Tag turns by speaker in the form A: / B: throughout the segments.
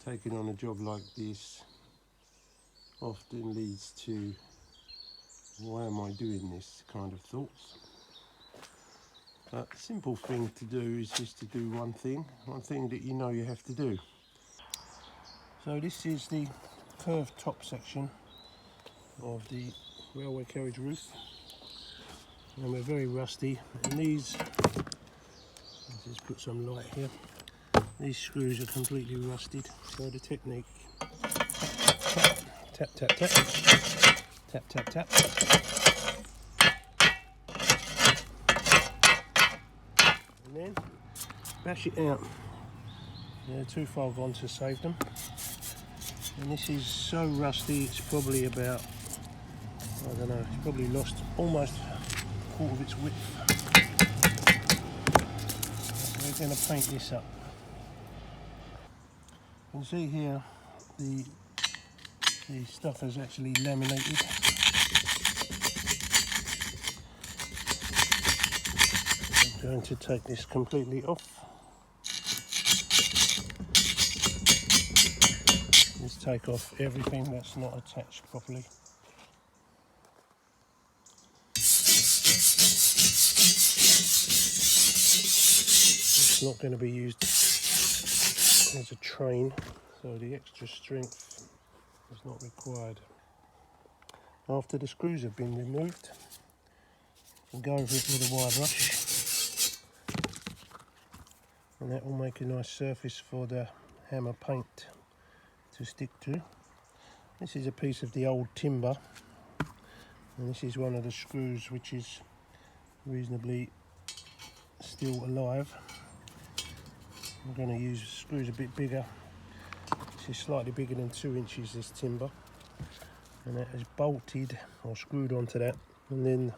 A: taking on a job like this often leads to, why am I doing this kind of thoughts. But the simple thing to do is just to do one thing that you know you have to do. So this is the curved top section of the railway carriage roof, and we're very rusty, and these, let's just put some light here, these screws are completely rusted. So the technique, tap tap tap, tap tap tap, and then bash it out. They're too far gone to save them, and this is so rusty it's probably about, I don't know, it's probably lost almost a quarter of its width. So we're going to paint this up. You can see here the stuff is actually laminated. I'm going to take this completely off. Let's take off everything that's not attached properly. It's not going to be used as a train, so the extra strength is not required. After the screws have been removed, we'll go over it with a wire brush, and that will make a nice surface for the hammer paint to stick to. This is a piece of the old timber, and this is one of the screws which is reasonably still alive. I'm going to use screws a bit bigger. This is slightly bigger than 2 inches, this timber, and that is bolted or screwed onto that, and then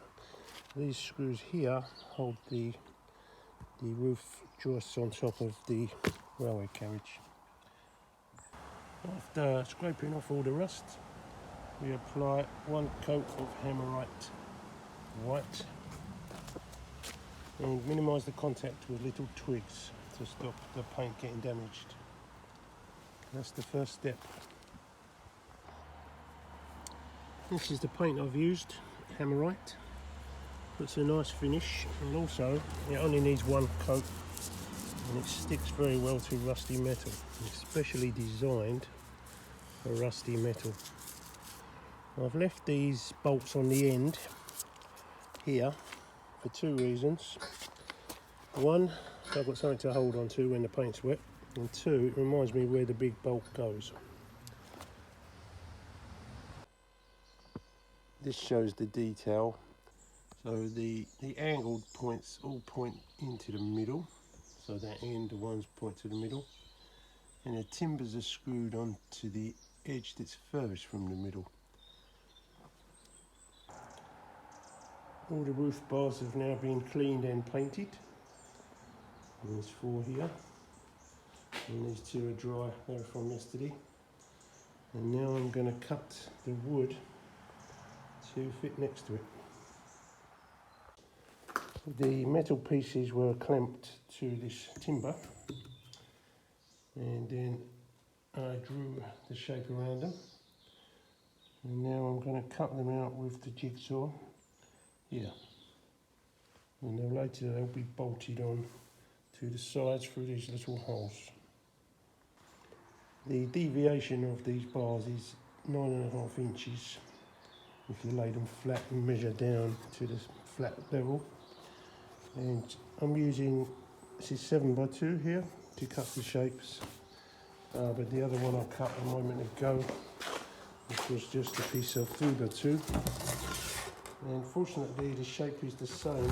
A: these screws here hold the roof joists on top of the railway carriage. After scraping off all the rust, we apply 1 coat of Hammerite white and minimise the contact with little twigs to stop the paint getting damaged. That's the first step. This is the paint I've used, Hammerite. Puts a nice finish, and also it only needs 1 coat, and it sticks very well to rusty metal. It's specially designed for rusty metal. I've left these bolts on the end here for 2 reasons. 1, so I've got something to hold on to when the paint's wet, and 2, it reminds me where the big bolt goes. This shows the detail. So the angled points all point into the middle, so that end, the ones point to the middle, and the timbers are screwed onto the edge that's furthest from the middle. All the roof bars have now been cleaned and painted. There's 4 here, and these 2 are dry, they're from yesterday. And now I'm going to cut the wood to fit next to it. The metal pieces were clamped to this timber, and then I drew the shape around them, and now I'm going to cut them out with the jigsaw here, and then later they'll be bolted on to the sides through these little holes. The deviation of these bars is 9.5 inches if you lay them flat and measure down to the flat level. And I'm using, this is 7x2 here to cut the shapes, but the other one I cut a moment ago, which was just a piece of 3x2. And fortunately the shape is the same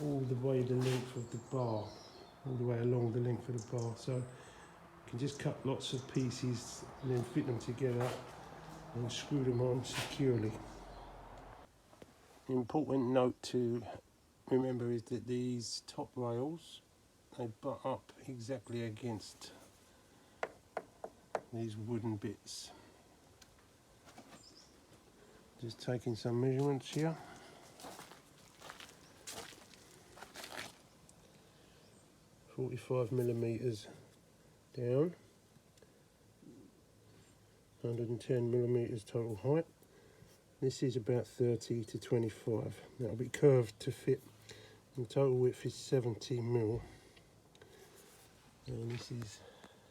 A: all the way the length of the bar, all the way along the length of the bar. So you can just cut lots of pieces and then fit them together and screw them on securely. An important note to remember is that these top rails, they butt up exactly against these wooden bits. Just taking some measurements here. .45mm down, 110 millimeters total height. This is about 30 to 25. That'll be curved to fit. The total width is 70 mil. And this is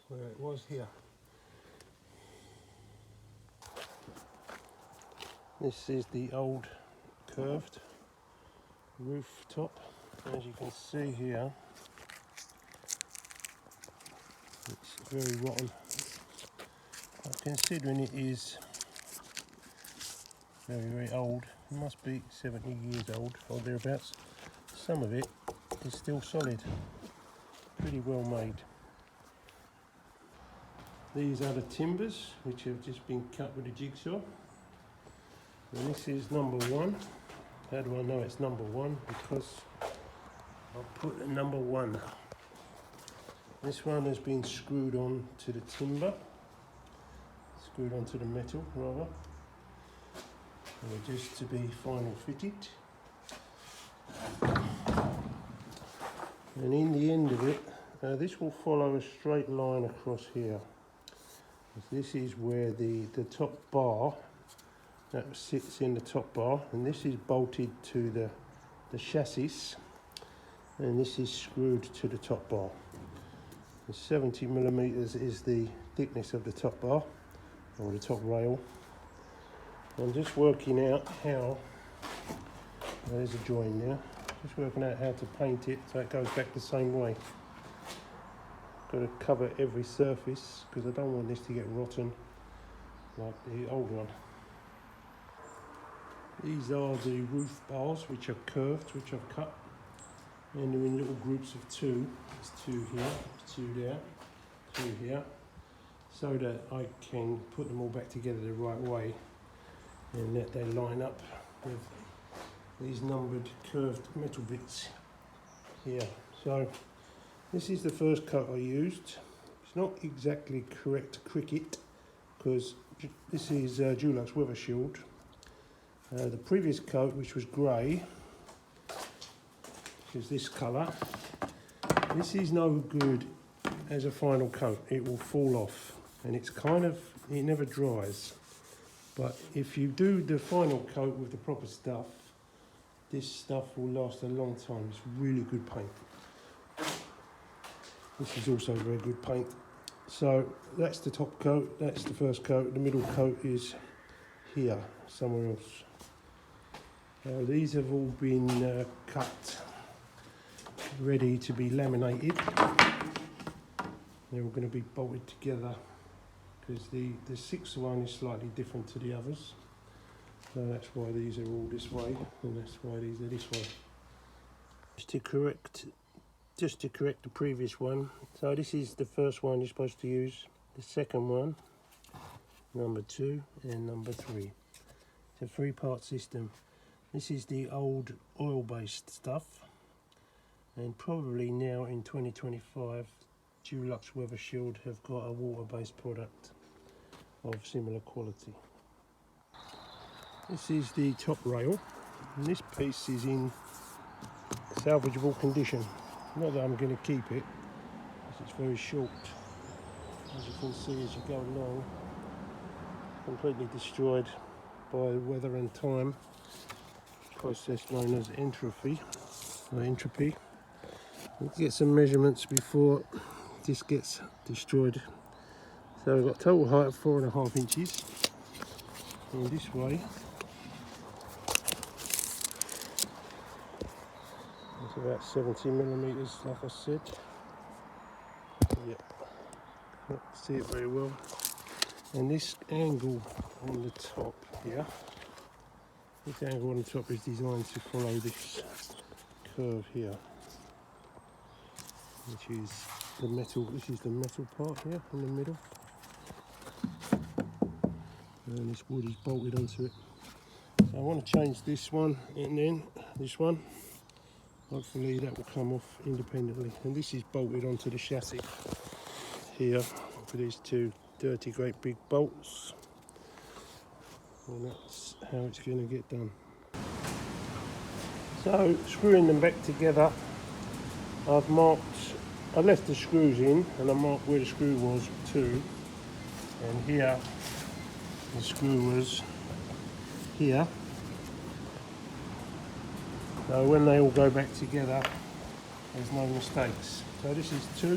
A: where it was here. This is the old curved rooftop. As you can see here, it's very rotten. Considering it is very old, it must be 70 years old or thereabouts, some of it is still solid, pretty well made. These are the timbers which have just been cut with a jigsaw, and this is number one. How do I know it's number one? Because I'll put a number one. This one has been screwed on to the timber, screwed onto the metal rather, just to be final fitted. And in the end of it, this will follow a straight line across here. This is where the top bar that sits in the top bar, and this is bolted to the chassis, and this is screwed to the top bar. The 70 millimeters is the thickness of the top bar or the top rail. I'm just working out how, there's a join there, just working out how to paint it so it goes back the same way. Got to cover every surface because I don't want this to get rotten like the old one. These are the roof bars which are curved, which I've cut, and they're in little groups of two. There's two here, two there, two here, so that I can put them all back together the right way and that they line up with these numbered curved metal bits here. So this is the first coat I used. It's not exactly correct cricket because this is Dulux weather shield. The previous coat, which was grey, is this colour. This is no good as a final coat. It will fall off, and it's it never dries. But if you do the final coat with the proper stuff, this stuff will last a long time. It's really good paint. This is also very good paint. So that's the top coat, that's the first coat. The middle coat is here, somewhere else. These have all been cut, ready to be laminated. They're all going to be bolted together because the sixth one is slightly different to the others. So that's why these are all this way, and that's why these are this way. Just to correct the previous one. So this is the first one you're supposed to use. The second one, number 2, and number 3. It's a 3-part system. This is the old oil-based stuff, and probably now in 2025 Dulux Weather Shield have got a water-based product of similar quality. This is the top rail, and this piece is in salvageable condition. Not that I'm going to keep it, because it's very short. As you can see as you go along, completely destroyed by weather and time. Process known as entropy, or entropy. Let's get some measurements before this gets destroyed. So we've got total height of 4.5 inches. And this way, it's about 70 millimeters, like I said. Yeah, can't see it very well. And this angle on the top here. This angle on the top is designed to follow this curve here, which is the metal. This is the metal part here in the middle, and this wood is bolted onto it. So I want to change this one and then this one. Hopefully that will come off independently. And this is bolted onto the chassis here with these two dirty, great big bolts. And that's how it's going to get done. So screwing them back together, I left the screws in and I marked where the screw was too, and here the screws here. So when they all go back together, there's no mistakes. So this is 2.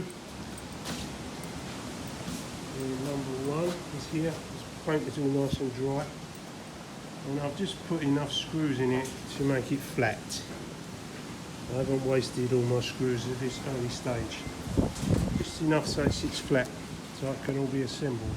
A: And number 1 is here. It's painted all nice and dry. And I've just put enough screws in it to make it flat. I haven't wasted all my screws at this early stage. Just enough so it sits flat, so it can all be assembled.